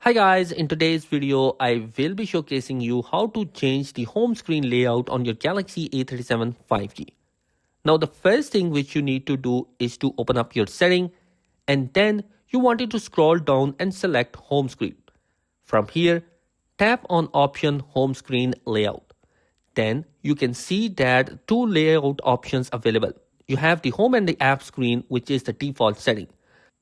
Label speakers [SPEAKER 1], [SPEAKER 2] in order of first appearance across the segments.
[SPEAKER 1] Hi guys, in today's video, I will be showcasing you how to change the home screen layout on your Galaxy A37 5G. Now the first thing which you need to do is to open up your setting and then you wanted to scroll down and select home screen. From here, tap on option home screen layout. Then you can see that two layout options available. You have the home and the app screen, which is the default setting.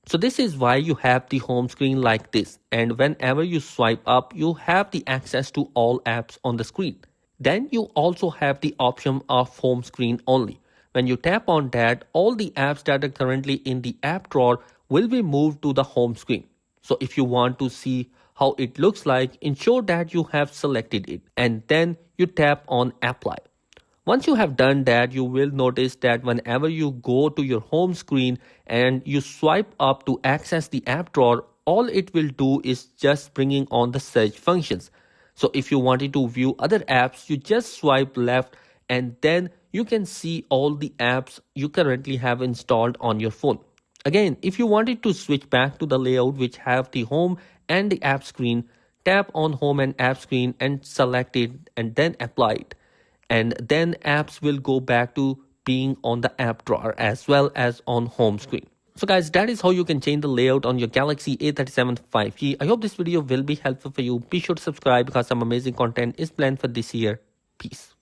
[SPEAKER 1] So this is why you have the home screen like this, and whenever you swipe up you have the access to all apps on the screen. Then you also have the option of home screen only. When you tap on that, all the apps that are currently in the app drawer will be moved to the home screen. So if you want to see how it looks like, ensure that you have selected it and then you tap on apply. Once you have done that, you will notice that whenever you go to your home screen and you swipe up to access the app drawer, all it will do is just bringing on the search functions. So if you wanted to view other apps, you just swipe left and then you can see all the apps you currently have installed on your phone. Again, if you wanted to switch back to the layout which have the home and the app screen, tap on home and app screen and select it and then apply it. And then apps will go back to being on the app drawer as well as on home screen. So guys, that is how you can change the layout on your Galaxy A37 5G. I hope this video will be helpful for you. Be sure to subscribe because some amazing content is planned for this year. Peace.